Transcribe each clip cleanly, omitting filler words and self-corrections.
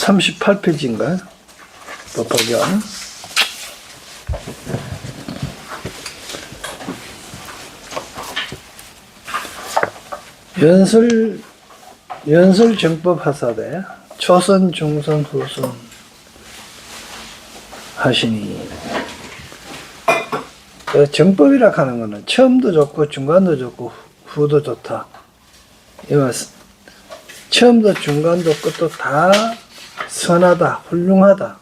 38페이지인가요? 법화경. 연설정법 하사대 초선, 중선, 후선 하시니, 그 정법이라 하는 거는 처음도 좋고 중간도 좋고 후도 좋다. 이 말씀. 처음도 중간도 끝도 다 선하다, 훌륭하다.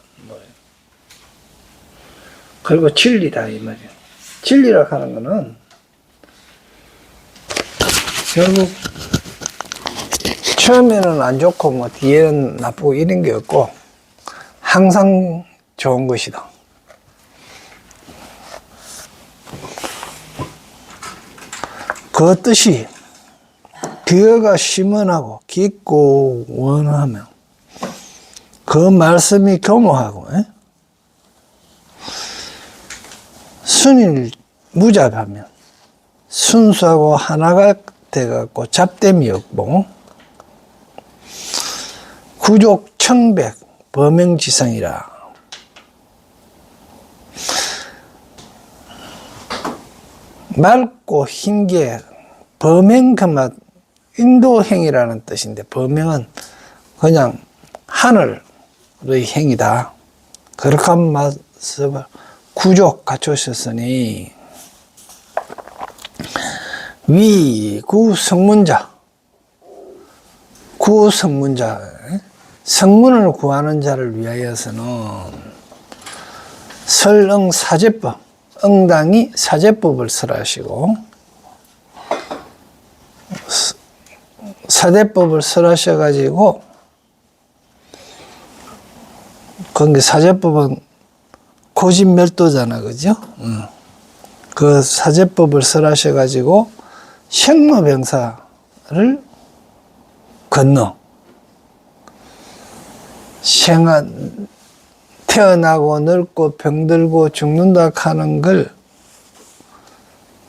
그리고 진리다 이 말이야. 진리라 하는 거는 결국 처음에는 안 좋고 뭐 뒤에는 나쁘고 이런 게 없고 항상 좋은 것이다. 그 뜻이 기어가 심원하고 깊고 원하며 그 말씀이 교모하고 순일무잡하면 순수하고 하나가 돼갖고 잡됨이 없고 구족청백 범행지성이라. 맑고 흰게 범행 그맛 인도행이라는 뜻인데, 범행은 그냥 하늘의 행이다. 그렇게 한 말씀을 구족 갖추셨으니 구성문자 성문을 구하는 자를 위하여서는 설응사제법, 응당이 사제법을 설하시고 사제법을 설하셔가지고, 거기 사제법은 고진멸도잖아, 그죠? 그 사제법을 설하셔가지고 생로병사를 건너 태어나고 늙고 병들고 죽는다 하는 걸,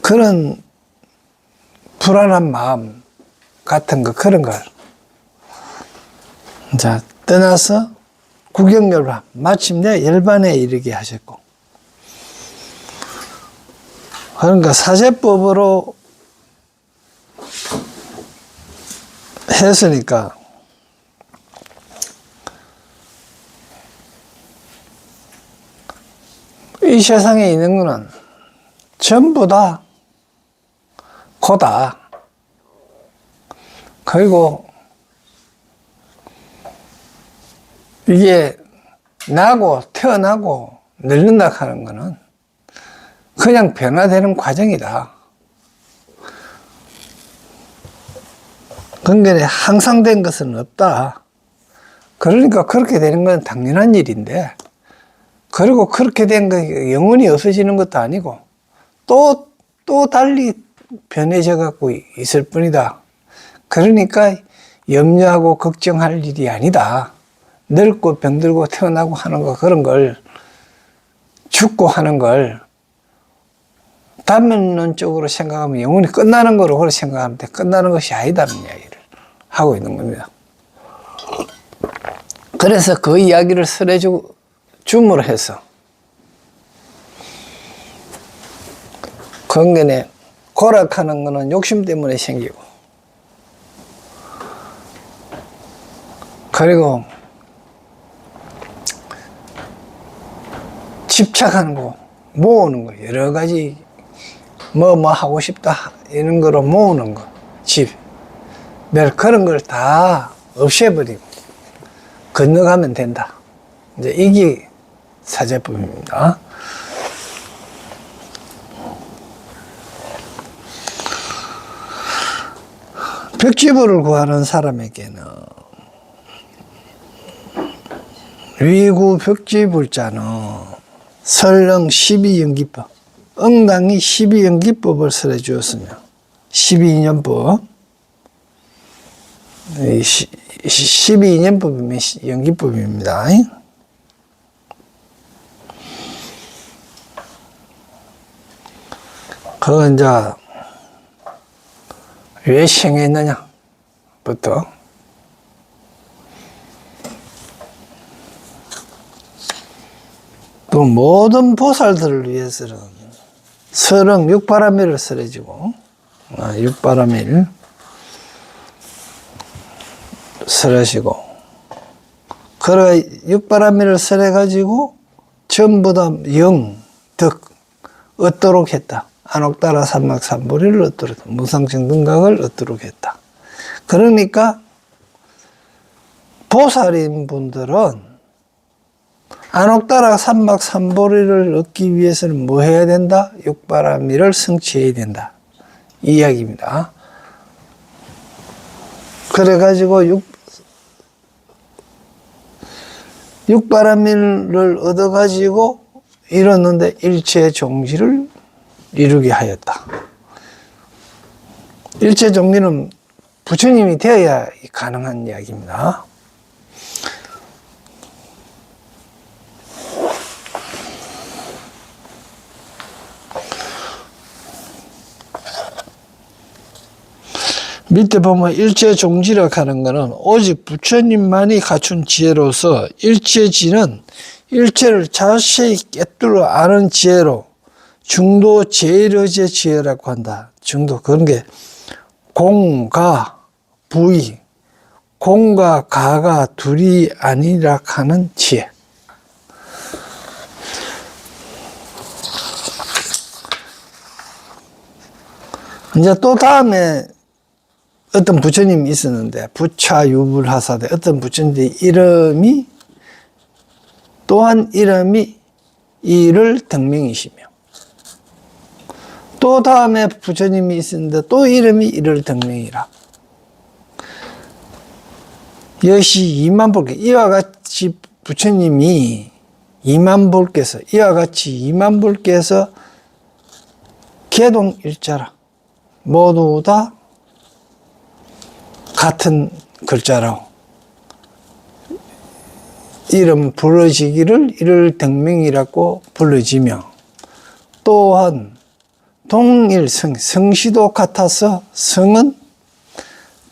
그런 불안한 마음 같은 거, 그런 걸 자 떠나서 구경열반 마침내 열반에 이르게 하셨고, 그러니까 사제법으로 했으니까 이 세상에 있는 거는 전부 다 고다. 그리고 이게 나고 태어나고 늙는다 하는 거는 그냥 변화되는 과정이다. 그러니까 항상 된 것은 없다. 그러니까 그렇게 되는 건 당연한 일인데, 그리고 그렇게 된 거 영원히 없어지는 것도 아니고 또 달리 변해져 갖고 있을 뿐이다. 그러니까 염려하고 걱정할 일이 아니다. 늙고 병들고 태어나고 하는 거, 그런 걸, 죽고 하는 걸 단면론적으로 생각하면 영원히 끝나는 거로 그렇게 생각하면 돼. 끝나는 것이 아니다는 이야기를 하고 있는 겁니다. 그래서 그 이야기를 설해 줌으로 해서 건강에 고락하는 거는 욕심 때문에 생기고, 그리고 집착하는 거, 모으는 거, 여러 가지 뭐 하고 싶다 이런 거로 모으는 거, 그런 걸 다 없애버리고 건너가면 된다. 이제 이게 사제법입니다. 벽지부를 구하는 사람에게는 위구 벽지불자는 설령 12연기법, 응당이 12연기법을 설해 주었으며, 12인연법, 12인연법이면 연기법입니다. 그건 이제 왜 생했느냐 부터 그 모든 보살들을 위해서는 설응 육바라밀을 설해지고, 육바라밀 설하시고, 그래 육바라밀을 설해가지고 전부 다 영, 덕 얻도록 했다. 안옥따라 삼막삼보리를 얻도록 했다. 무상증등각을 얻도록 했다. 그러니까 보살인 분들은 안옥따라 삼막삼보리를 얻기 위해서는 뭐 해야 된다? 육바라밀을 성취해야 된다. 이 이야기입니다. 그래가지고 육바라밀을 얻어가지고 이뤘는데 일체 종지를 이루게 하였다. 일체 종지는 부처님이 되어야 가능한 이야기입니다. 밑에 보면 일체 종지라 하는 것은 오직 부처님만이 갖춘 지혜로서 일체지는 일체를 자세히 깨뚫어 아는 지혜로 중도 제일의제 지혜라고 한다. 중도 그런 게 공가 부의 공과 가가 둘이 아니라 하는 지혜. 이제 또 다음에 어떤 부처님이 있었는데 부차유불하사대 어떤 부처님의 이름이 또한 이름이 이를 등명이시며 또 다음에 부처님이 있었는데 또 이름이 이를 등명이라. 여시 이만볼께 이와 같이 부처님이 이만볼께서 이와 같이 이만볼께서 개동일자라 모두 다 같은 글자라고 이름 불러지기를 이를 등명이라고 불러지며 또한 동일성 성시도 같아서 성은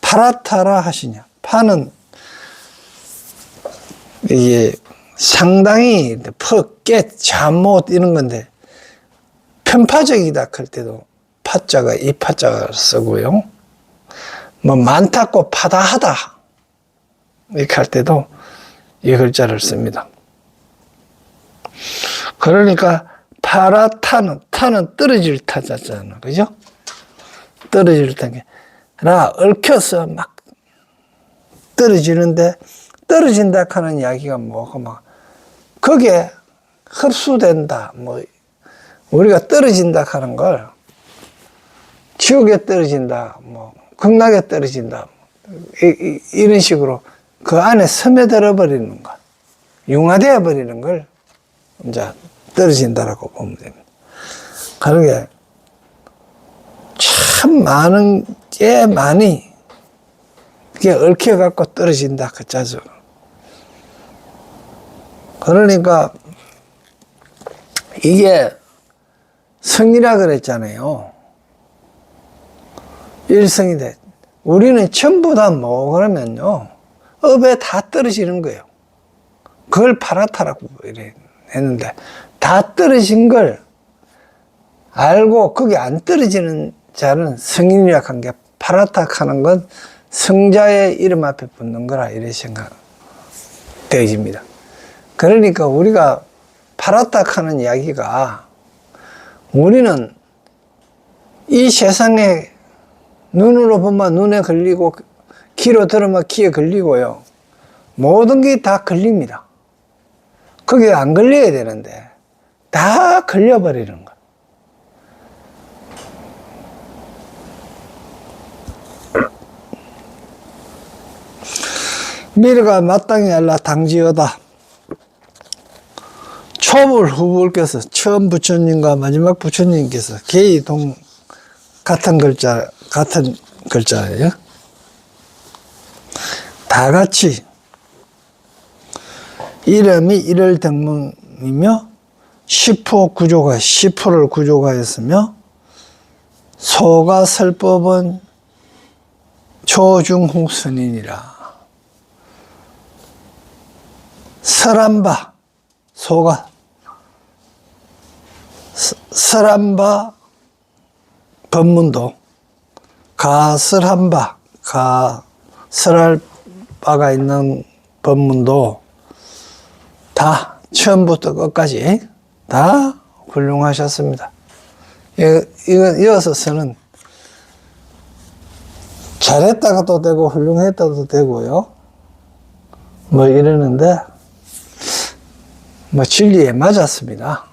파라타라 하시냐. 파는 이게 상당히 퍼, 잠못 이런 건데 편파적이다 할 때도 파자가 이 파자가 쓰고요. 뭐 많다고 파다하다 이렇게 할 때도 이 글자를 씁니다. 그러니까 파라타는 타는 떨어질 타자잖아, 그죠? 떨어질 타라 얽혀서 막 떨어지는데 떨어진다 하는 이야기가 뭐고 막 그게 흡수된다. 뭐 우리가 떨어진다 하는 걸 지옥에 떨어진다, 뭐 극락에 떨어진다, 이런 식으로 그 안에 스며들어 버리는 것, 융화되어 버리는 걸 이제 떨어진다라고 보면 됩니다. 그러게 참 많은 게 많이 그게 얽혀 갖고 떨어진다 그 자죠. 그러니까 이게 성이라 그랬잖아요. 일성이 돼. 우리는 전부 다 뭐 그러면요 업에 다 떨어지는 거예요. 그걸 파라타라고 이래 했는데 다 떨어진 걸 알고 거기 안 떨어지는 자는 성인이라 한 게 파라타 하는 건 성자의 이름 앞에 붙는 거라 이래 생각되어집니다. 그러니까 우리가 파라타 하는 이야기가 우리는 이 세상에 눈으로 보면 눈에 걸리고 귀로 들으면 귀에 걸리고요. 모든 게 다 걸립니다. 거기에 안 걸려야 되는데 다 걸려버리는 거예요. 미래가 마땅히 알라 당지어다. 초불 후불께서 처음 부처님과 마지막 부처님께서 개이동 같은 글자예요. 다 같이 이름이 이를 등명이며 10%를 구조하였으며 소가 설법은 조중후선이니라. 설한 바 소가 설한바 법문도 가설한바, 설할 바가 있는 법문도 다 처음부터 끝까지 다 훌륭하셨습니다. 이어서서는 잘했다가도 되고 훌륭했다도 되고요. 뭐 이러는데 뭐 진리에 맞았습니다.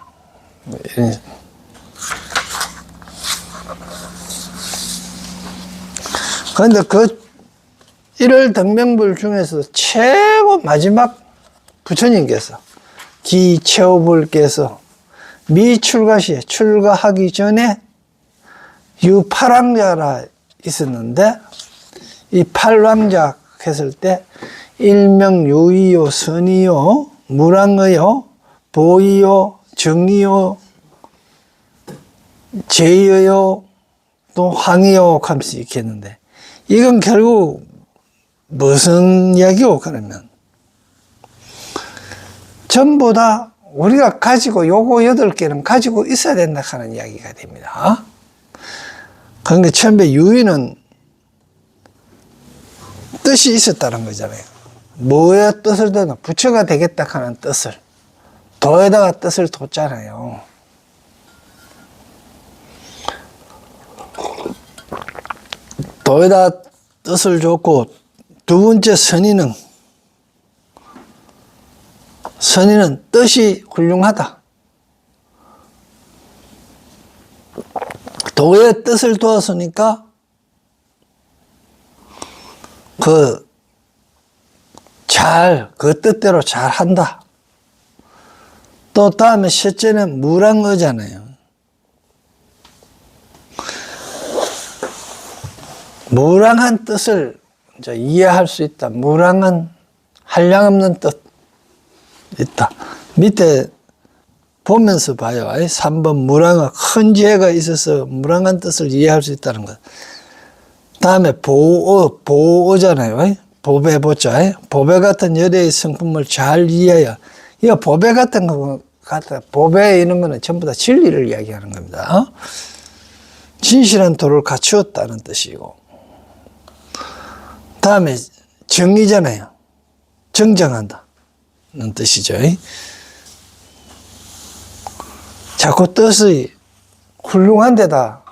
그런데 그 1월 등명불 중에서 최고 마지막 부처님께서 기체오불께서 미출가시에 출가하기 전에 유팔왕자라 있었는데 이 팔왕자 했을 때 일명 유의요, 선의요, 무랑의요, 보의요, 정의요, 제의요, 또 황의요 하면서 이렇게 했는데 이건 결국 무슨 이야기요? 그러면 전부 다 우리가 가지고 요거 8개는 가지고 있어야 된다 하는 이야기가 됩니다. 그런데 처음에 유의는 뜻이 있었다는 거잖아요. 뭐의 뜻을 둬도 부처가 되겠다 하는 뜻을, 도에다가 뜻을 뒀잖아요. 도에다 뜻을 줬고, 두 번째 선의는 뜻이 훌륭하다. 도의 뜻을 두었으니까 그 뜻대로 잘 한다. 또 다음에 셋째는 무랑의잖아요. 무랑한 뜻을 이제 이해할 수 있다. 무랑한 한량없는 뜻 있다. 밑에 보면서 봐요. 3번 무랑의 큰 지혜가 있어서 무랑한 뜻을 이해할 수 있다는 것. 다음에 보어잖아요. 보배 보자. 보배 같은 여대의 성품을 잘 이해해야. 이거 보배 같은 거 같아. 보배에 있는 거는 전부 다 진리를 이야기하는 겁니다. 진실한 도를 갖추었다는 뜻이고. 다음에 정의잖아요. 정정한다. 는 뜻이죠. 자꾸 뜻이 훌륭한 데다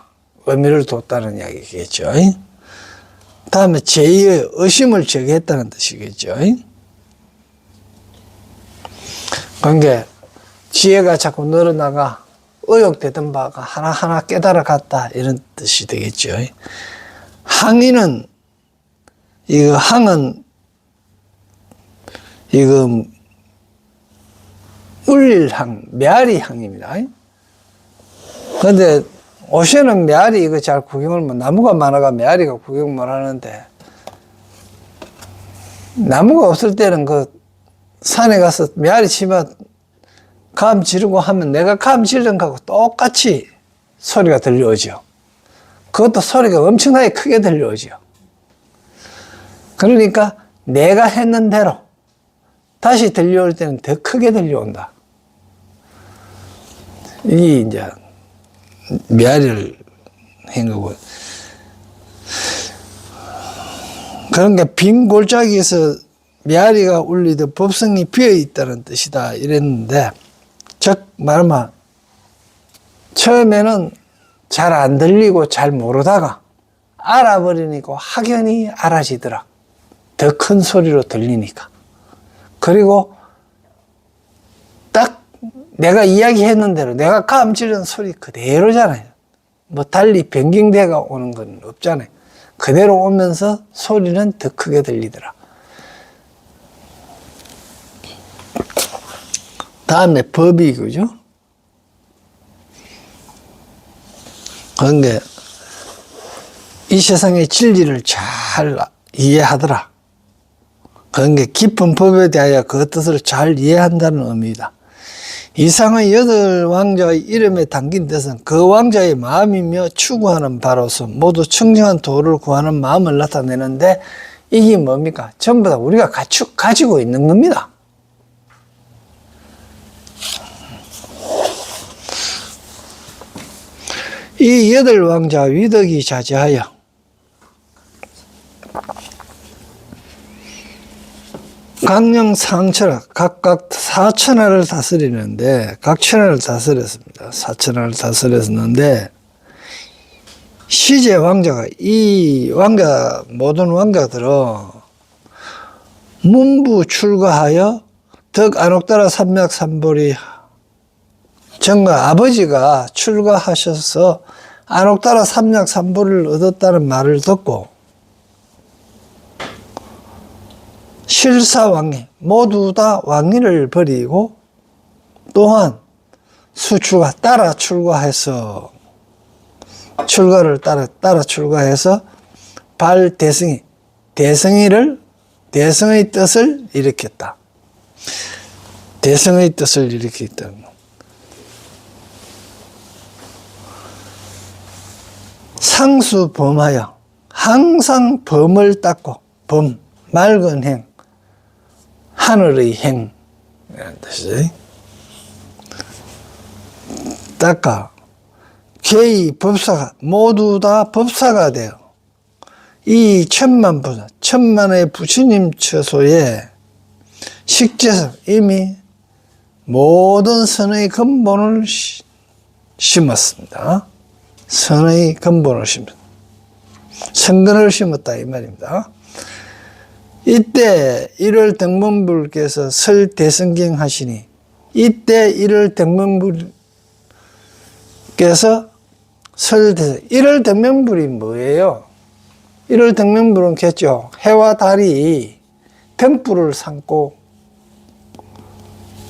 의미를 뒀다는 이야기겠죠. 다음에 제의의 의심을 제거했다는 뜻이겠죠. 그러니까 지혜가 자꾸 늘어나가 의욕되던 바가 하나하나 깨달아 갔다 이런 뜻이 되겠죠. 항의는 항은 울릴항, 메아리항입니다. 그런데 오시는 메아리 이거 잘 구경을 나무가 많아가 메아리가 구경 못 하는데 나무가 없을 때는 그 산에 가서 메아리 치면 감 지르고 하면 내가 감 지르는 거하고 똑같이 소리가 들려오죠. 그것도 소리가 엄청나게 크게 들려오죠. 그러니까 내가 했는 대로 다시 들려올 때는 더 크게 들려온다. 이게 이제 메아리를 한 거고. 그러니까 빈 골짜기에서 메아리가 울리듯 법성이 비어 있다는 뜻이다. 이랬는데, 즉, 말하면, 처음에는 잘 안 들리고 잘 모르다가 알아버리니까 확연히 알아지더라. 더 큰 소리로 들리니까. 그리고 딱 내가 이야기했는 대로 내가 감지는 소리 그대로잖아요. 뭐 달리 변경돼가 오는 건 없잖아요. 그대로 오면서 소리는 더 크게 들리더라. 다음에 법이 그죠? 그런데 이 세상의 진리를 잘 이해하더라. 그러니까 깊은 법에 대하여 그 뜻을 잘 이해한다는 의미다. 이상의 8왕자의 이름에 담긴 뜻은 그 왕자의 마음이며 추구하는 바로서 모두 청정한 도를 구하는 마음을 나타내는데 이게 뭡니까? 전부 다 우리가 가지고 있는 겁니다. 이 8왕자 위덕이 자제하여 강령 상처라 각각 4천하를 다스리는데, 각 천하를 다스렸습니다. 4천하를 다스렸는데, 시제 왕자가, 이 왕자, 모든 왕자들은 문부 출가하여 덕 안옥따라 삼맥삼보리 정가 아버지가 출가하셔서 안옥따라 삼맥삼보리를 얻었다는 말을 듣고 실사왕위 모두 다 왕위를 버리고 또한 수출가 따라 출가해서 출가를 따라 출가해서 발대승이 대성의 뜻을 일으켰다. 대성의 뜻을 일으켰다. 상수범하여 항상 범을 닦고 범 맑은 행 하늘의 행 이라는 뜻이지. 닦아 개의 법사가 모두 다 법사가 되어 이 천만의 부처님 처소에 식재성 이미 모든 선의 근본을 심었습니다. 선의 근본을 심었다. 선근을 심었다 이 말입니다. 이때 1월 등문불께서 설대성경 하시니 이때 1월 등문불께서 설대성 1월 등문불이 뭐예요? 1월 등문불은 겠죠. 해와 달이 등불을 삼고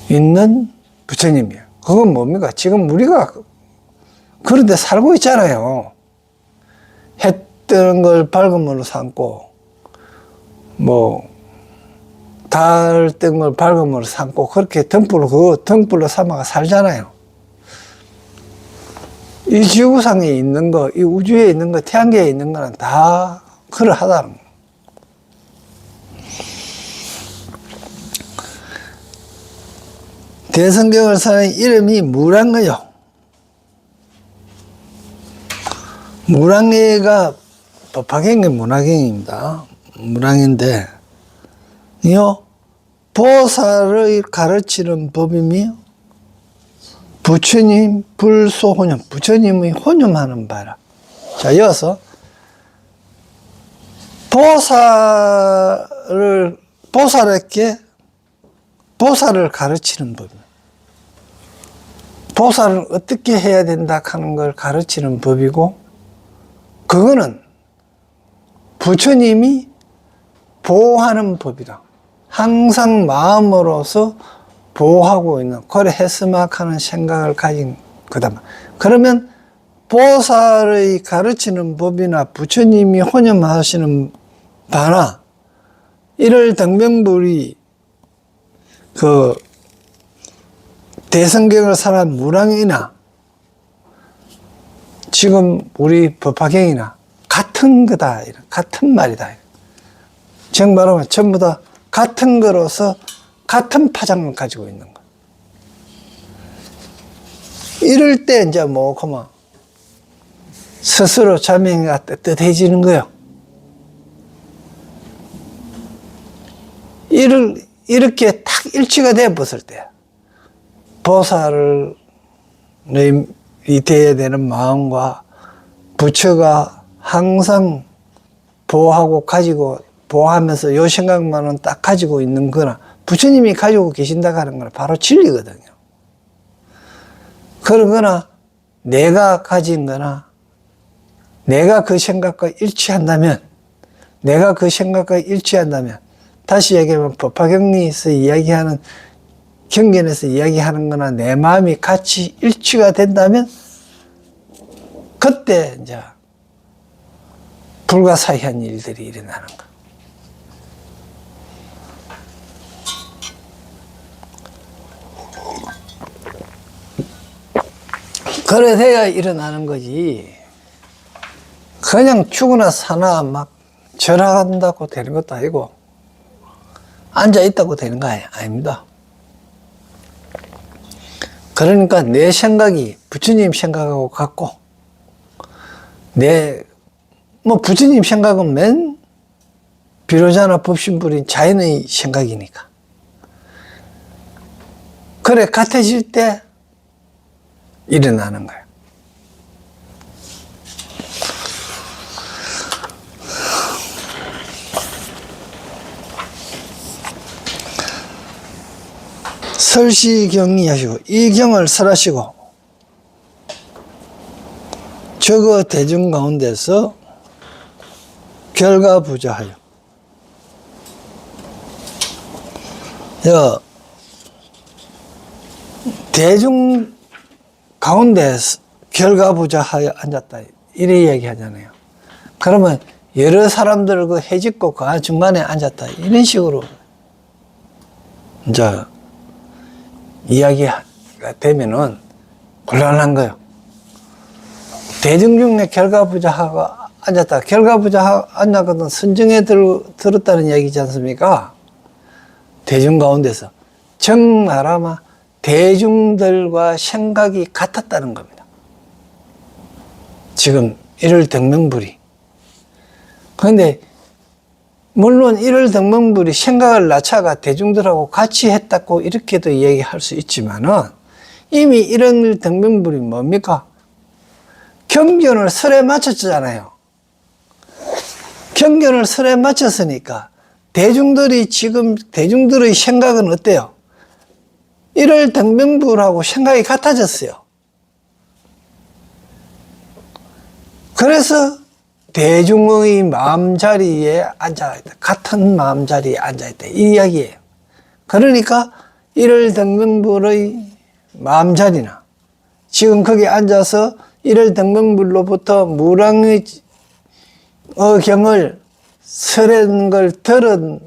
있는 부처님이에요. 그건 뭡니까? 지금 우리가 그런데 살고 있잖아요. 해 뜨는 걸 밝음으로 삼고 달 뜨는 걸 밝음으로 삼고 그렇게 등불로 삼아가 살잖아요. 이 지구상에 있는 거, 이 우주에 있는 거, 태양계에 있는 거는 다 그러하다는 거. 대성경을 사는 이름이 무량어요. 무량예가 법화경의 문화경입니다. 무량인데, 보살을 가르치는 법이며, 부처님 불소혼념, 부처님의 혼념하는 바라. 자, 이어서, 보살을 가르치는 법입니다. 보살을 어떻게 해야 된다 하는 걸 가르치는 법이고, 그거는 부처님이 보호하는 법이다. 항상 마음으로서 보호하고 있는, 그래 했으면 하는 생각을 가진 거다. 그러면 보살의 가르치는 법이나 부처님이 혼념하시는 바나 이를 등명불이 대성경을 사는 무량이나 지금 우리 법화경이나 같은 거다. 같은 말이다. 정말로 전부 다 같은 거로서 같은 파장을 가지고 있는 거. 이럴 때 이제 그만 스스로 자명이가 떳떳해지는 거예요. 이렇게 탁 일치가 되어 봤을 때 보살을 돼야 되는 마음과 부처가 항상 보호하면서 요 생각만은 딱 가지고 있는 거나 부처님이 가지고 계신다고 하는 거는 바로 진리거든요. 그러거나 내가 가진 거나 내가 그 생각과 일치한다면 다시 얘기하면 법화경리에서 이야기하는 경전에서 이야기하는 거나 내 마음이 같이 일치가 된다면 그때 이제 불가사의한 일들이 일어나는 거. 그래 돼야 일어나는 거지. 그냥 죽으나 사나 막 절하한다고 되는 것도 아니고 앉아있다고 되는 거 아닙니다. 그러니까 내 생각이 부처님 생각하고 같고 부처님 생각은 맨 비로자나 법신불인 자연의 생각이니까. 그래, 같아질 때 일어나는 거예요. 설시경이 하시고, 이 경을 설하시고, 저거 대중 가운데서 결과부자하여. 대중 가운데 결과부자하여 앉았다. 이래 이야기 하잖아요. 그러면 여러 사람들 그 해집고 그 중간에 앉았다. 이런 식으로 이제 이야기가 되면은 곤란한 거예요. 대중 중에 결과부자하고 앉았다. 결과부자하고 앉았거든 선정에 들었다는 얘기지 않습니까? 대중 가운데서 정말아마 대중들과 생각이 같았다는 겁니다. 지금 일월등명불이. 그런데 물론 일월등명불이 생각을 낮춰가 대중들하고 같이 했다고 이렇게도 얘기할 수 있지만은 이미 일월등명불이 뭡니까? 경전을 설에 맞췄잖아요. 경전을 설에 맞췄으니까 대중들의 생각은 어때요? 일월등명불하고 생각이 같아졌어요. 그래서 대중의 마음자리에 앉아있다. 같은 마음자리에 앉아있다. 이 이야기예요. 그러니까 일월등명불의 마음자리나 지금 거기 앉아서 일월등명불로부터 무랑의 경을 설한 걸 들은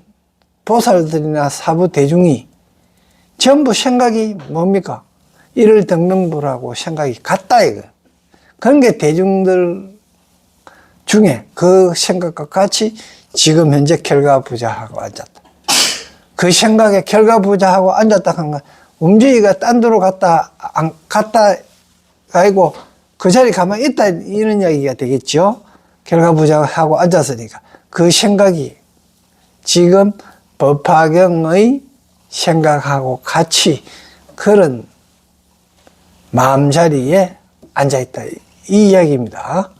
보살들이나 사부 대중이 전부 생각이 뭡니까? 일월등명불하고 생각이 같다 이거. 그런 게 대중들 중에 그 생각과 같이 지금 현재 결과부자하고 앉았다. 그 생각에 결과부자하고 앉았다 한 건 움직이가 딴 데로 갔다 아니고 그 자리에 가만히 있다 이런 이야기가 되겠죠. 결과부자하고 앉았으니까 그 생각이 지금 법화경의 생각하고 같이 그런 마음자리에 앉아있다 이 이야기입니다.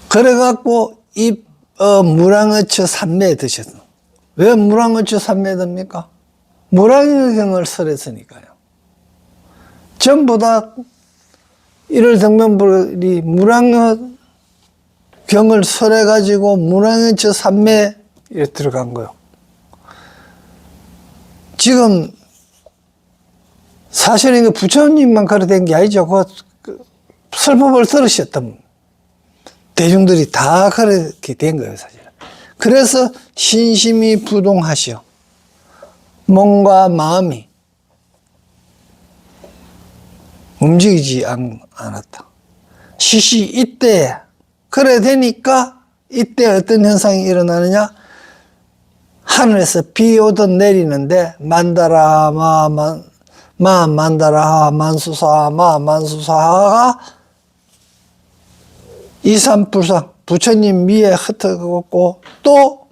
그래갖고 이 무랑어처 삼매에 드셨어. 왜 무랑어처 삼매에 듭니까? 무랑의경을 설했으니까요. 전부 다 일월등명불이 무랑의경을 설해가지고 무랑어처 삼매에 들어간 거예요. 지금 사실은 부처님만 그렇게 된 게 아니죠. 그 설법을 들으셨던 대중들이 다 그렇게 된 거예요, 사실. 그래서 신심이 부동하시오. 몸과 마음이 움직이지 않았다. 시시 이때 그래 되니까 이때 어떤 현상이 일어나느냐? 하늘에서 비 오듯 내리는데 만다라 만다라 만수사가 이삼불상 부처님 위에 흩어졌고 또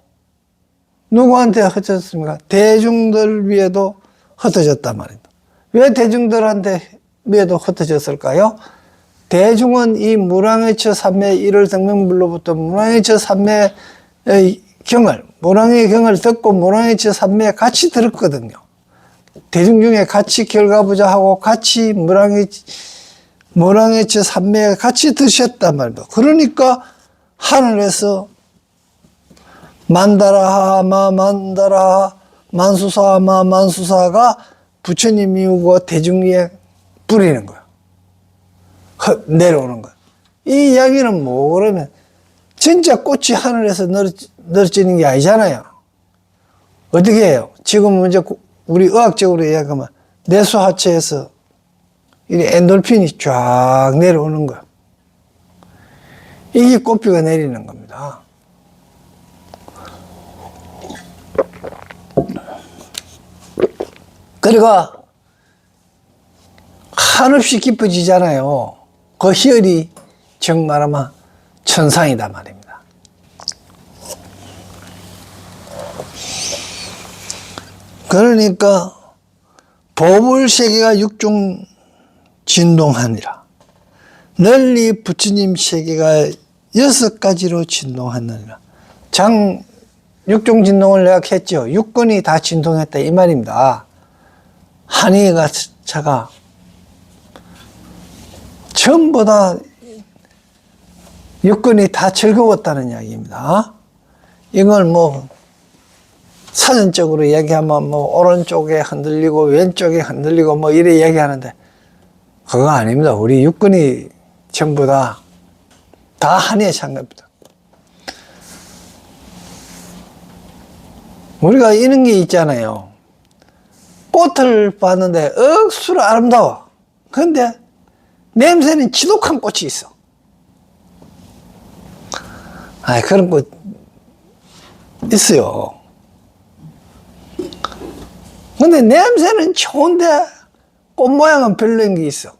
누구한테 흩어졌습니까? 대중들 위에도 흩어졌단 말입니다. 왜 대중들한테 위에도 흩어졌을까요? 대중은 이 무랑의처 삼매 일월등명불로부터 무랑의처 삼매의 무랑의 경을 듣고 무랑의처 삼매에 같이 들었거든요. 대중 중에 같이 결과부자하고 같이 무랑의처 삼매에 같이 드셨단 말입니다. 그러니까 하늘에서 만다라하 만수사가 부처님이고 대중 위에 뿌리는 거예요. 내려오는 거예요. 이 이야기는 뭐 그러면 진짜 꽃이 하늘에서 떨어지는 게 아니잖아요. 어떻게 해요? 지금 이제 우리 의학적으로 이야기하면 뇌수하체에서 이 엔돌핀이 쫙 내려오는 거예요. 이게 꽃비가 내리는 겁니다. 그러니까 한없이 기뻐지잖아요. 그 희열이 정말 아마 천상이다 말입니다. 그러니까 보불세계가 육종 진동하니라. 널리 부처님 세계가 6가지로 진동하느니라. 육종 진동을 내가 했죠. 육근이 다 진동했다 이 말입니다. 한의가 차가 전부 다 육근이 다 즐거웠다는 이야기입니다. 이걸 뭐 사전적으로 얘기하면 뭐 오른쪽에 흔들리고 왼쪽에 흔들리고 뭐 이래 얘기하는데 그거 아닙니다. 우리 육근이 전부 다 한의에 찬 겁니다. 우리가 이런 게 있잖아요. 꽃을 봤는데 억수로 아름다워. 그런데 냄새는 지독한 꽃이 있어. 그런 꽃 있어요. 근데 냄새는 좋은데 꽃 모양은 별로인 게 있어.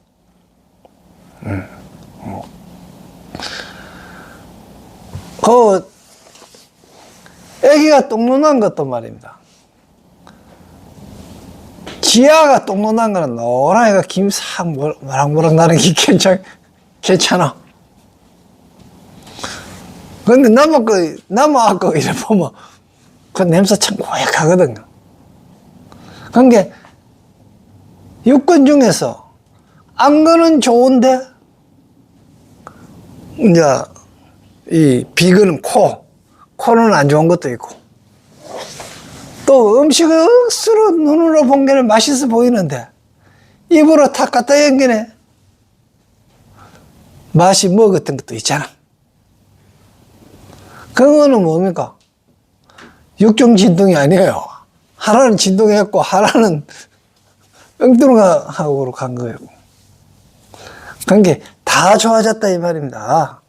애기가 똥 누난 것도 말입니다. 지아가 똥 누난 거는 노란애가 김싹 모락모락 나는 게 괜찮아. 근데 남아갖고 이래 보면 그 냄새 참 고약하거든요. 그러니까 육군 중에서 안 거는 좋은데 이제 이 비거는 코는 안 좋은 것도 있고 또 음식을 억수로 눈으로 본 게는 맛있어 보이는데 입으로 탁 갖다 연기네 맛이 먹었던 것도 있잖아. 그거는 뭡니까? 육종 진동이 아니에요. 하나는 진동했고 하나는 엉뚱하고 간 거예요. 그러니까 다 좋아졌다 이 말입니다.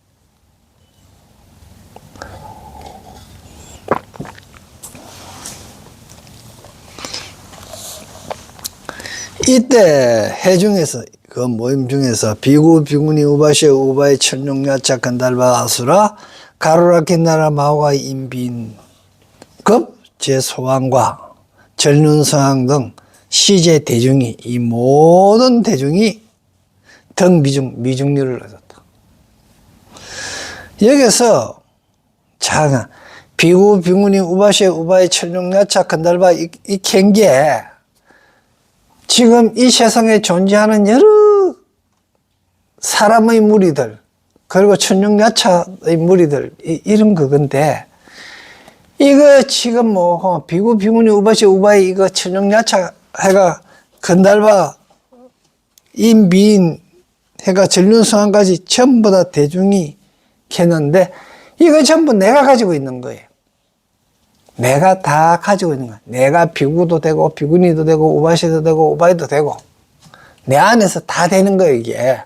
이때 해중에서 그 모임 중에서 비구 비구니 우바시 우바의 천룡야차 건달바 아수라 가로라키 나라 마오가 인빈급 제소왕과 전륜성왕 등 시제 대중이 이 모든 대중이 등 미중률을 얻었다. 여기서 자 비구 비구니 우바시 우바의 천룡야차 건달바 이 경계에 지금 이 세상에 존재하는 여러 사람의 무리들 그리고 천룡야차의 무리들 이런 그건데 이거 지금 뭐 비구 비구니 우바시 우바이 이거 천룡야차 해가 건달바 인비인 해가 전륜성왕까지 전부 다 대중이 했는데 이거 전부 내가 가지고 있는 거예요. 내가 다 가지고 있는 거야. 내가 비구도 되고 비구니도 되고 우바시도 되고 우바이도 되고 내 안에서 다 되는 거예요. 이게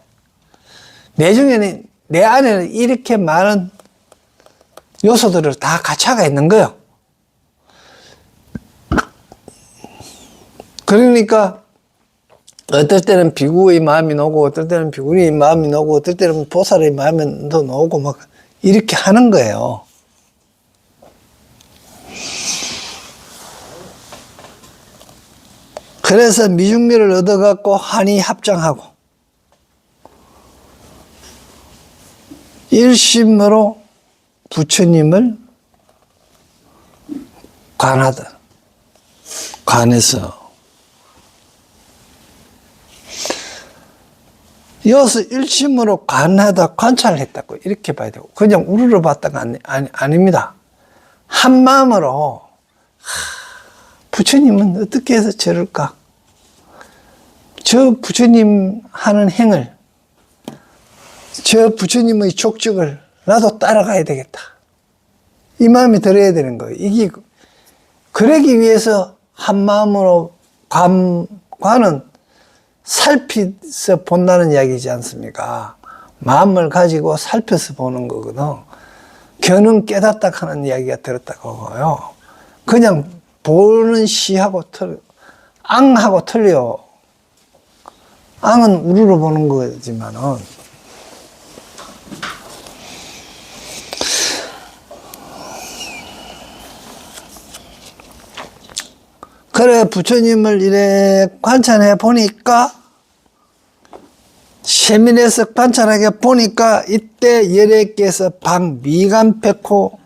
내 중에는 내 안에는 이렇게 많은 요소들을 다 갖춰가 있는 거예요. 그러니까 어떨 때는 비구의 마음이 나오고 어떨 때는 비구니의 마음이 나오고 어떨 때는 보살의 마음이 더 나오고 막 이렇게 하는 거예요. 그래서 미중미를 얻어갖고 한이 합장하고 일심으로 부처님을 관해서 여기서 일심으로 관찰을 했다고 이렇게 봐야 되고 그냥 우르르 봤다가 아닙니다. 한 마음으로 부처님은 어떻게 해서 저럴까? 저 부처님 하는 행을, 저 부처님의 족적을 나도 따라가야 되겠다. 이 마음이 들어야 되는 거예요. 이게, 그러기 위해서 한 마음으로 관은 살피서 본다는 이야기지 않습니까? 마음을 가지고 살펴서 보는 거거든. 견은 깨닫다 하는 이야기가 들었다고 하고요. 그냥 보는 시하고 앙하고 틀려. 앙은 우르르 보는 거지만은. 그래, 부처님을 이래 관찰해 보니까, 세밀해서 관찰하게 보니까, 이때 열애께서 미간 백호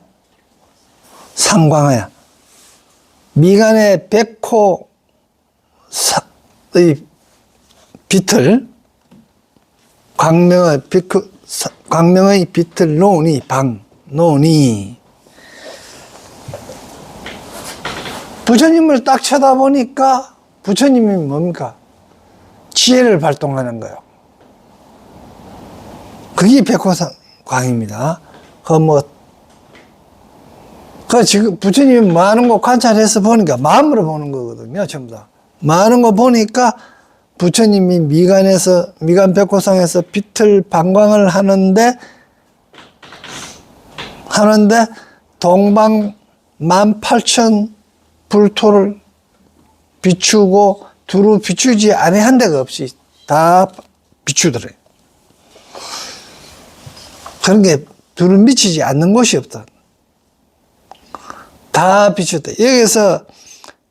상광하야. 미간의 백호의 빛을, 광명의 빛을 놓으니, 놓으니, 부처님을 딱 쳐다보니까 부처님이 뭡니까? 지혜를 발동하는 거예요. 그게 백호광입니다. 지금 부처님이 뭐 하는 거 관찰해서 보니까 마음으로 보는 거거든요, 전부 다. 뭐 하는 거 보니까 부처님이 미간 백호상에서 빛을 방광을 하는데 동방 18,000 불토를 비추고 두루 비추지 아니한 데가 없이 다 비추더래요. 그런 게 두루 미치지 않는 곳이 없다. 다 비췄다. 여기서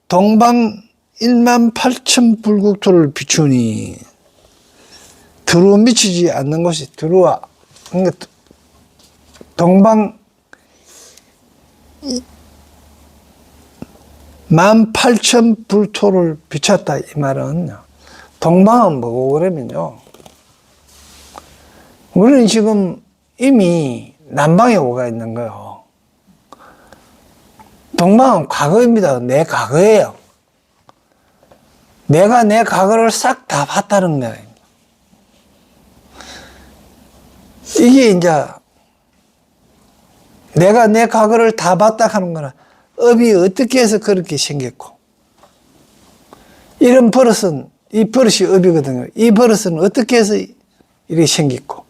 동방 18,000 불국토를 비추니 두루 미치지 않는 곳이 두루와 그러니까 동방 18,000 불토를 비췄다 이 말은 동방은 뭐고 그러면요, 우리는 지금 이미 남방에 오가 있는 거예요. 동방은 과거입니다. 내 과거예요. 내가 내 과거를 싹 다 봤다는 거예요. 이게 이제 내가 내 과거를 다 봤다 하는 거는 업이 어떻게 해서 그렇게 생겼고, 이런 버릇은, 이 버릇이 업이거든요. 이 버릇은 어떻게 해서 이렇게 생겼고,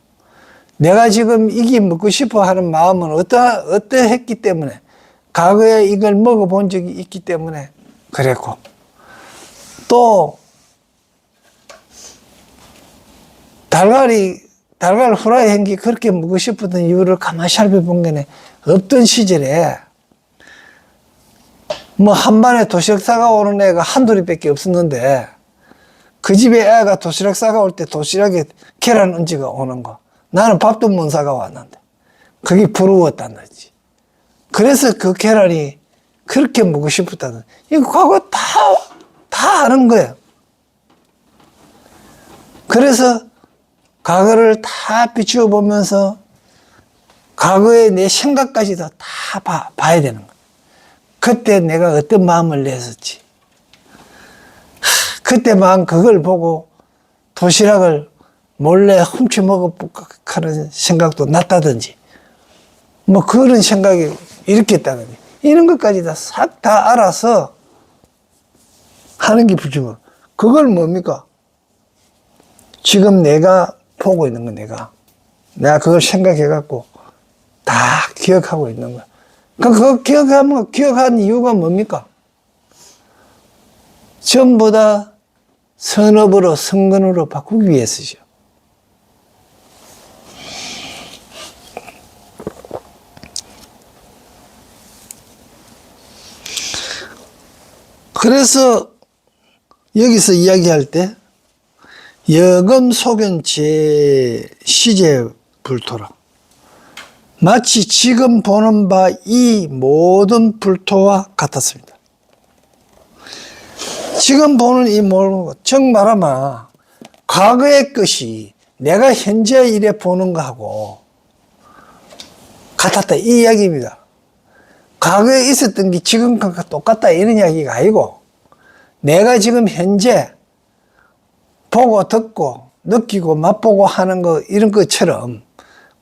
내가 지금 이게 먹고 싶어 하는 마음은 어떠했기 때문에, 과거에 이걸 먹어본 적이 있기 때문에 그랬고, 또, 달걀 후라이 한 게 그렇게 먹고 싶었던 이유를 가만히 살펴본 게네, 없던 시절에, 뭐, 한반에 도시락 싸가 오는 애가 한둘이밖에 없었는데, 그 집에 애가 도시락 싸가 올 때 도시락에 계란 얹어가 오는 거. 나는 밥도 못 싸가 왔는데. 그게 부러웠다는 거지. 그래서 그 계란이 그렇게 먹고 싶었다는, 이거 과거 다 아는 거예요. 그래서 과거를 다 비추어 보면서 과거의 내 생각까지도 다 봐야 되는 거예요. 그때 내가 어떤 마음을 냈었지. 그때만 그걸 보고 도시락을 몰래 훔쳐 먹어볼까 하는 생각도 났다든지, 뭐 그런 생각이 일으켰다든지, 이런 것까지 싹 다 알아서 하는 게 부처님. 그걸 뭡니까? 지금 내가 보고 있는 거, 내가 그걸 생각해갖고 다 기억하고 있는 거야. 그거 기억한 이유가 뭡니까? 전부 다 선업으로, 성근으로 바꾸기 위해서죠. 그래서 여기서 이야기할 때 여금소견제 시제불토라, 마치 지금 보는 바 이 모든 불토와 같았습니다. 지금 보는 이 모든, 즉 말하면 과거의 것이 내가 현재 일에 보는 거하고 같았다, 이 이야기입니다. 과거에 있었던 게 지금과 똑같다, 이런 이야기가 아니고, 내가 지금 현재 보고 듣고 느끼고 맛보고 하는 거, 이런 것처럼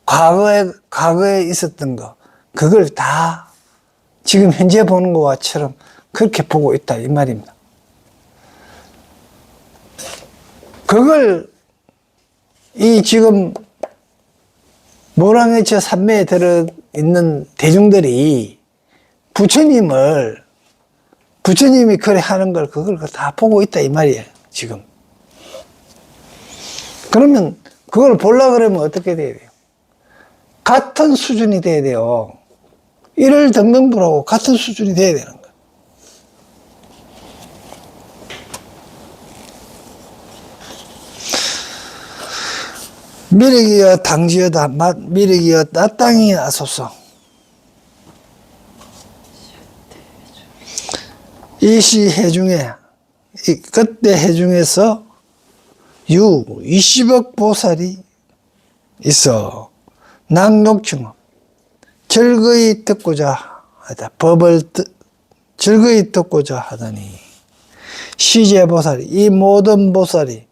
과거에 있었던 거, 그걸 다 지금 현재 보는 것처럼 그렇게 보고 있다, 이 말입니다. 그걸 이 지금 모랑의처 산매에 들어있는 대중들이 부처님이 그래 하는 걸, 그걸 다 보고 있다, 이 말이에요, 지금. 그러면 그걸 보려고 그러면 어떻게 돼야 돼요? 같은 수준이 돼야 돼요. 일을 등등부하고 같은 수준이 돼야 되는 거예요. 미륵이여 당지여다 미륵이여 나땅이 하소서. 이 시 해중에 그때 해중에서 20억 보살이 있어 낭독충 즐거이 듣고자 하다. 법을 즐거이 듣고자 하더니 시제보살이 이 모든 보살이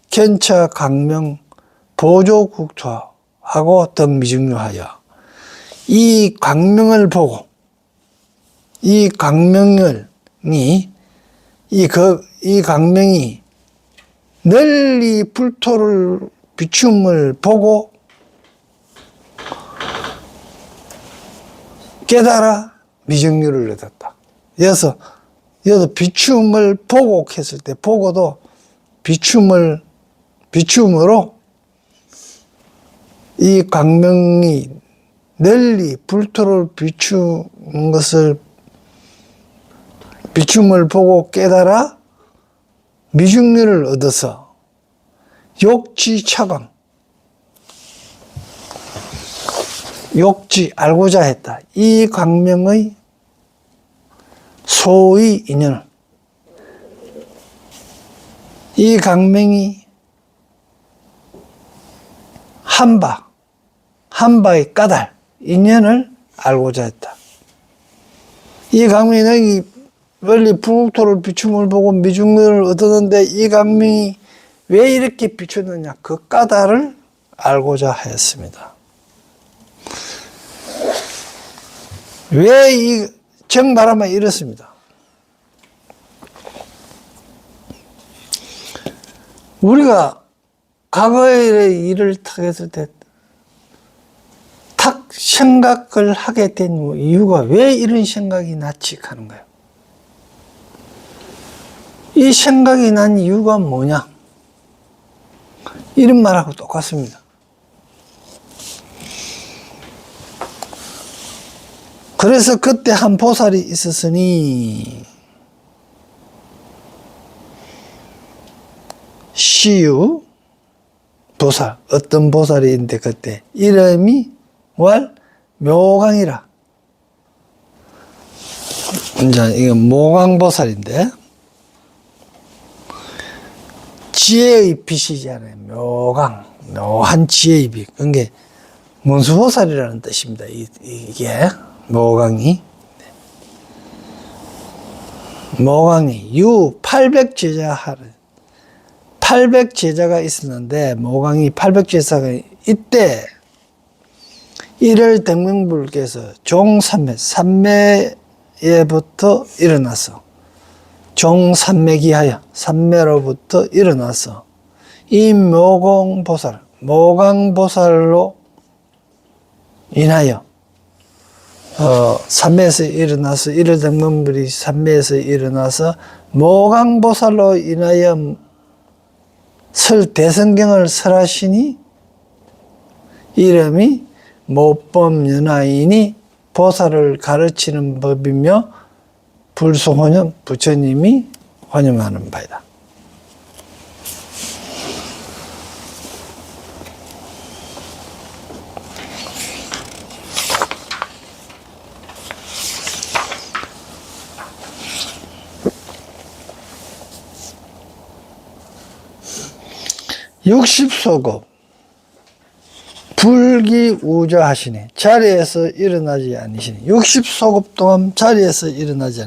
견처 강명 보조국토하고 등미중류하여 이 광명을 보고 이 광명이 이 광명이 널리 불토를 비춤을 보고 깨달아 미정류를 얻었다. 여기서 비춤을 보고 했을 때 보고도 비춤으로 이 광명이 널리 불토를 비추는 것을 비춤을 보고 깨달아 미중류를 얻어서 욕지 알고자 했다. 이 광명의 소의 인연을 이 광명이 한바의 까닭 인연을 알고자 했다. 이 광명이 원리 불국토를 비춤을 보고 미중류를 얻었는데 이 광명이 왜 이렇게 비추느냐 그 까닭을 알고자 했습니다. 왜 이 정말하면 이렇습니다. 우리가 과거의 일을 탁 했을 때 탁 생각을 하게 된 이유가 왜 이런 생각이 났지 하는 거예요. 이 생각이 난 이유가 뭐냐? 이런 말하고 똑같습니다. 그래서 그때 한 보살이 있었으니 시유 보살 어떤 보살이 있는데 그때 이름이 묘광이라. 이제 이거 모광보살인데 지혜의 빛이잖아요. 묘한 지혜의 빛. 그게 문수보살이라는 뜻입니다. 이게 모광이. 모광이 800제자가 있었는데 모광이 800제자가 이때 일월 등명불께서 종삼매에부터 일어나서 종삼매기하여 삼매로부터 일어나서 이 모광보살로 인하여 삼매에서 일어나서 일월 등명불이 삼매에서 일어나서 모광보살로 인하여 대성경을 설하시니 이름이 모법연화이니 보살을 가르치는 법이며 불소혼염 부처님이 환영하는 바이다. 육십소급 불기우저하시니 자리에서 일어나지 않으시니 60소급 동안 자리에서 일어나지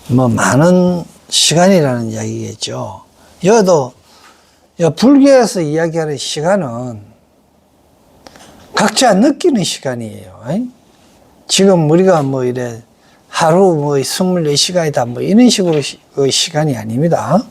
않는 많은 시간이라는 이야기겠죠. 여도 불교에서 이야기하는 시간은 각자 느끼는 시간이에요. 지금 우리가 이래 하루 24시간이다 이런 식으로 시간이 아닙니다.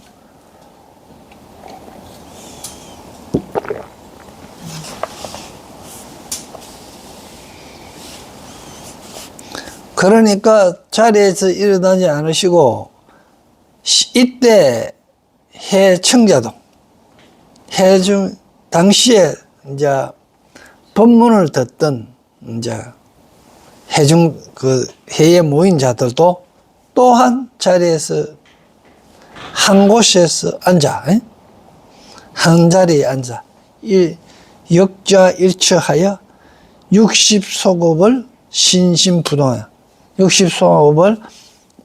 그러니까 자리에서 일어나지 않으시고 이때 해청자동 해중, 당시에 이제 법문을 듣던 이제 회에 모인 자들도 또한 자리에서 한 곳에서 앉아, 한 자리에 앉아 역좌일처하여 60소급을 신신부동하여 60소급을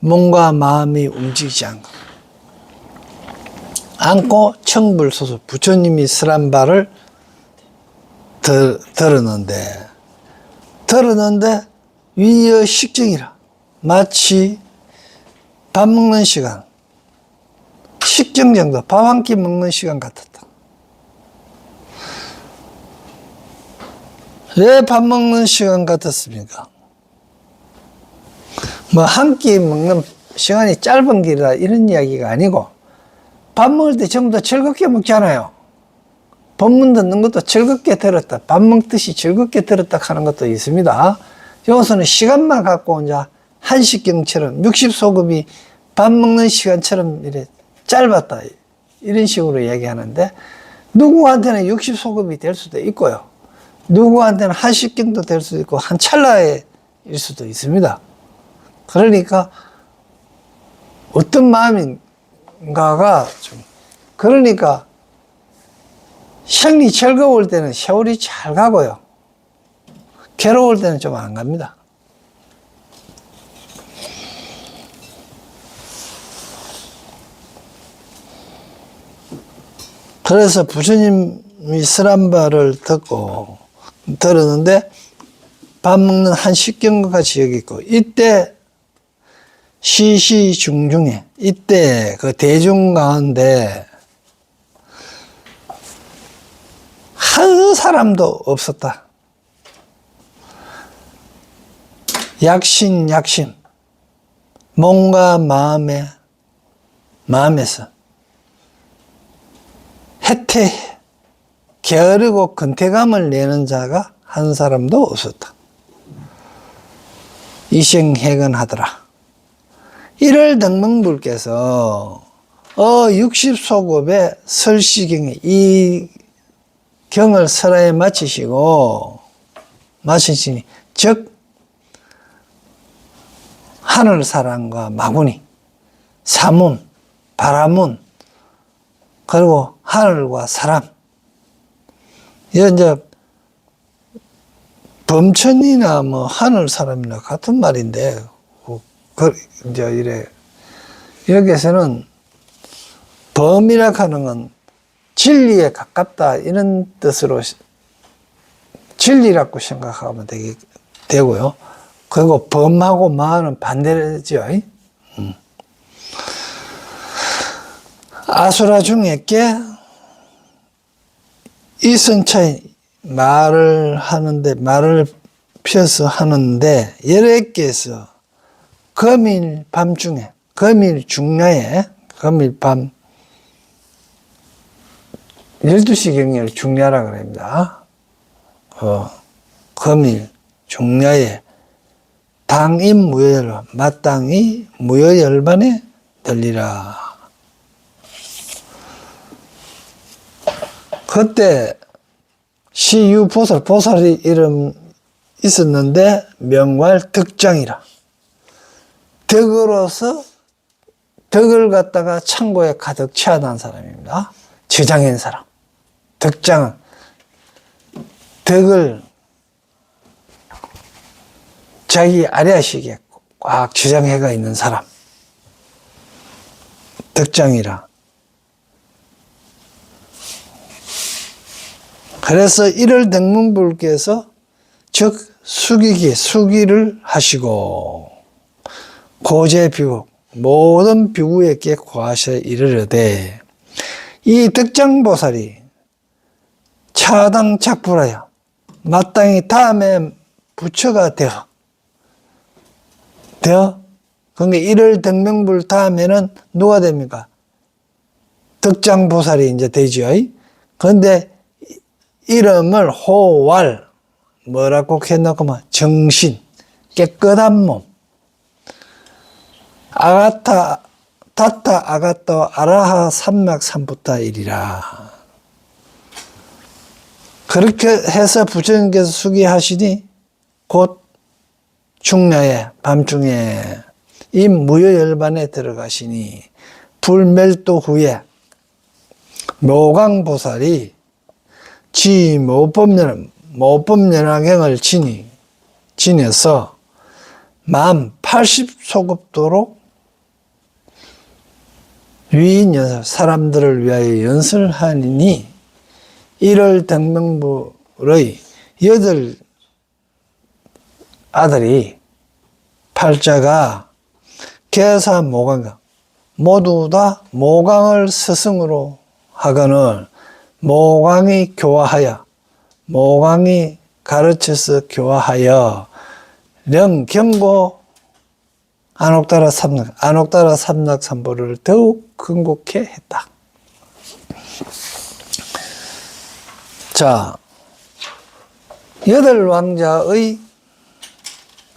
몸과 마음이 움직이지 않고 청불소수 부처님이 설한 바를 들었는데 위의 식정이라 마치 밥 먹는 시간 식정 정도 밥 한 끼 먹는 시간 같았다. 왜 밥 먹는 시간 같았습니까? 뭐 한 끼 먹는 시간이 짧은 길이라 이런 이야기가 아니고 밥 먹을 때 전부 다 즐겁게 먹잖아요. 법문 듣는 것도 즐겁게 들었다. 밥 먹듯이 즐겁게 들었다 하는 것도 있습니다. 여기서는 시간만 갖고 이제 한식경처럼 60소급이 밥 먹는 시간처럼 이래 짧았다. 이런 식으로 얘기하는데 누구한테는 60소급이 될 수도 있고요. 누구한테는 한식경도 될 수도 있고 한 찰나일 수도 있습니다. 그러니까 어떤 마음인가가 좀 그러니까 생리 즐거울 때는 세월이 잘 가고요. 괴로울 때는 좀 안 갑니다. 그래서 부처님이 설한 바를 들었는데 밥 먹는 한 식경과 같이 여기 있고 이때 시시중중에 이때 그 대중 가운데 한 사람도 없었다. 약신 몸과 마음에서 게으르고 근태감을 내는 자가 한 사람도 없었다. 이생해근하더라. 이를 등명불께서 60소급의 설시경에 이 경을 설하에 마치시니 즉 하늘사랑과 마구니 사문 바라문 그리고 하늘과 사람 이제 범천이나 뭐 하늘사람이나 같은 말인데 이제 이래 여기에서는 범이라 하는 건 진리에 가깝다 이런 뜻으로 진리라고 생각하면 되고요. 그리고 범하고 마는 반대죠. 아수라 중에께 이선차이 말을 펴서 하는데 여러 개에서 금일 밤중에 금일 중야에 금일 밤 12시경을 중야라 그럽니다. 금일 중야에 당인 무여열반 마땅히 무여열반에 들리라. 그때 보살이 이름 있었는데 명활 덕장이라. 덕을 갖다가 창고에 가득 채워놓은 사람입니다. 지장인 사람. 덕장은 덕을 자기 아래아시기에 꽉 지장해가 있는 사람. 덕장이라. 그래서 이를 등문불께서 즉 수기를 하시고 고제비국 모든 비구에게 과하셔 이르르되 이 덕장보살이 차당 작불하여 마땅히 다음에 부처가 되어 그러니까 이를 등명불 다음에는 누가 됩니까? 덕장보살이 이제 되죠. 그런데 이름을 호왈 뭐라고 해놓고 정신 깨끗한 몸 다타 아가또 아라하 삼맥 삼부타 일이라. 그렇게 해서 부처님께서 수기하시니 곧 중야에 밤중에 이 무효열반에 들어가시니 불멸도 후에 묘광보살이 지 모법연화경을 지내서 만 80소급도로 위인 연설, 사람들을 위하여 연설하니 1월 등명부의 8 아들이 팔자가 계사 모강, 모두 다 모강을 스승으로 하거늘 모강이 교화하여, 모강이 가르쳐서 교화하여 경고 안옥따라 삼락 삼보를 더욱 근곡해 했다. 자, 8왕자의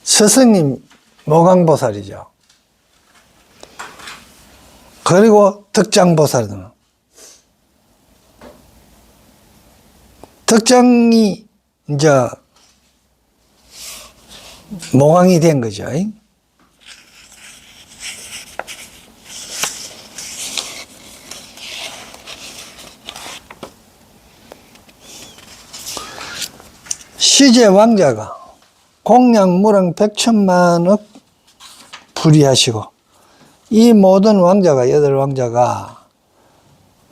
스승님 모강보살이죠. 그리고 덕장보살은 덕장이 이제 모강이 된 거죠. 시제 왕자가 공양무랑 100천만억 불이하시고 이 모든 왕자가 8왕자가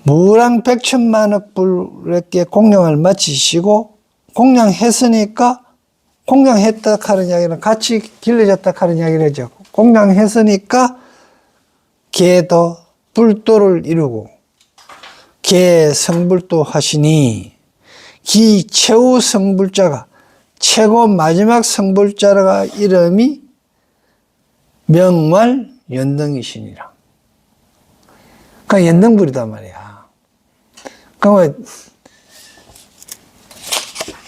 무랑 100천만억 불에게 공양을 마치시고 공양했으니까 공양했다 하는 이야기는 같이 길러졌다 하는 이야기를 하죠. 공양했으니까 개도 불도를 이루고 개 성불도 하시니 기 최후 성불자가 최고 마지막 성불자가 이름이 명왈 연등이시니라. 그러니까 연등불이단 말이야. 그러면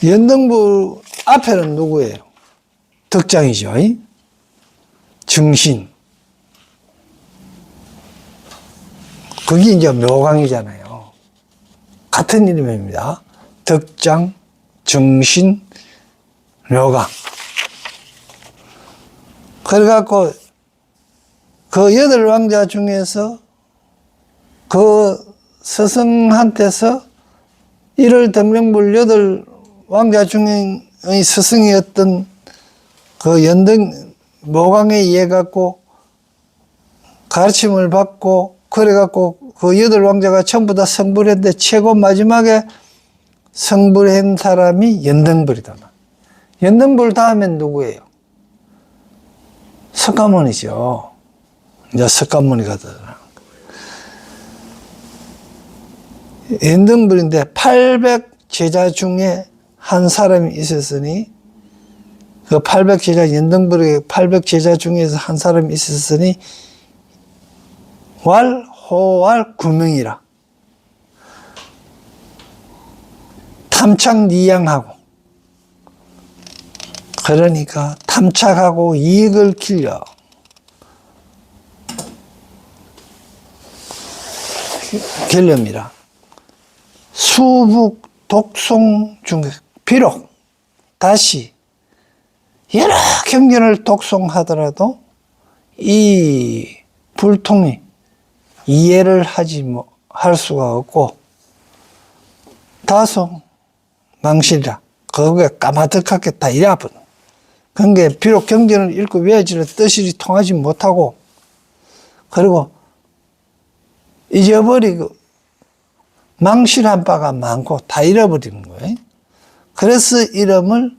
연등불 앞에는 누구예요? 덕장이죠. 증신. 그게 이제 묘강이잖아요. 같은 이름입니다. 덕장, 증신, 묘강. 그래갖고 그 8왕자 중에서 그 스승한테서 1월 등명불 8왕자 중의 스승이었던 그 연등 모강에 의해 갖고 가르침을 받고 그래갖고 그 8왕자가 전부 다 성불했는데 최고 마지막에 성불한 사람이 연등불이다. 연등불 다음엔 누구예요? 석가모니죠. 이제 석가모니가 되더라. 연등불인데 800제자 중에 한 사람이 있었으니 그 800제자 연등불의 800제자 중에서 한 사람이 있었으니 호왈 구명이라. 탐착리양하고 그러니까 탐착하고 이익을 길려 결념이라. 수북 독송 중에 비록 다시 여러 경전을 독송하더라도 이 불통이 이해를 할 수가 없고 다소 망실이라. 거기에 까마득하겠다 이래버려. 그러니까 비록 경전을 읽고 외워지는 뜻이 통하지 못하고 그리고 잊어버리고 망실한 바가 많고 다 잃어버리는 거예요. 그래서 이름을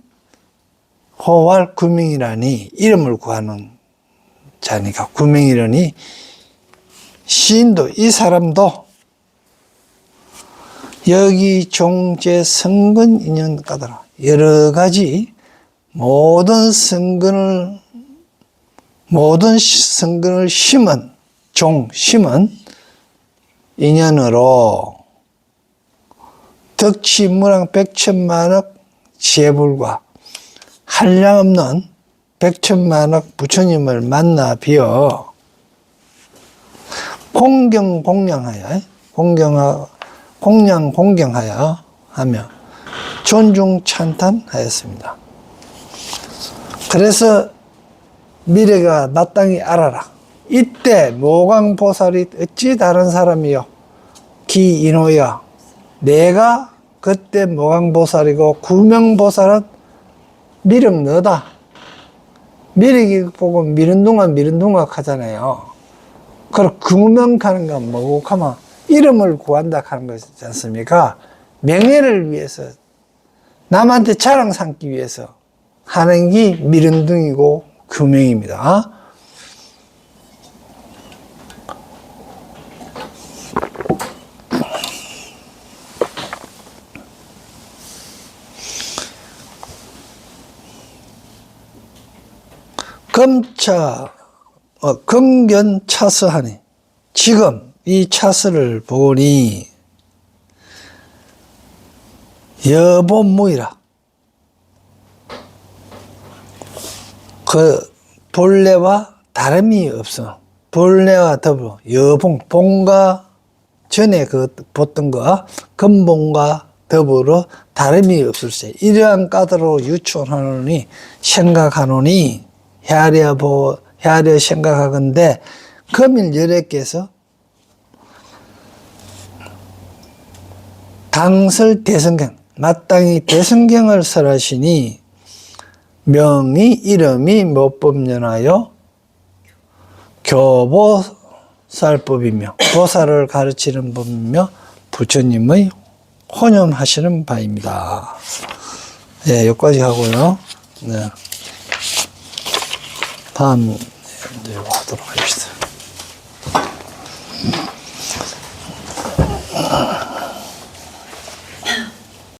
호왈 구명이라니 이름을 구하는 자니까 구명이라니 시인도 이 사람도 여기 종제 성근 인연 까더라. 여러 가지 모든 성근을 심은 심은 인연으로 덕치무랑 100천만억 재불과 한량없는 100천만억 부처님을 만나 뵈어 공경하여 하며 존중 찬탄하였습니다. 그래서 미래가 마땅히 알아라. 이때 모광보살이 어찌 다른 사람이요 기인호여, 내가 그때 모광보살이고 구명보살은 미륵 너다. 미륵이 보고 미른둥아 하잖아요. 그럼 구명하는 건 뭐고 하면 이름을 구한다 하는 것이지 않습니까? 명예를 위해서, 남한테 자랑 삼기 위해서 하는 게 미른둥이고 구명입니다. 금견 차스하니, 지금 이 차스를 보니 여본무이라. 그 본래와 다름이 없어. 본래와 더불어 여봉, 봉과 전에 그 보던 거 근본과 더불어 다름이 없을세. 이러한 까다로 유추하노니 생각하노니 헤아려 생각하건대 금일 열애께서 당설 대성경, 마땅히 대성경을 설하시니 명이 이름이 몇 법년하여 교보살법이며 보살을 가르치는 법이며 부처님의 혼념하시는 바입니다. 네, 여기까지 하고요. 네. 다음 이제 하도록 하겠습니다.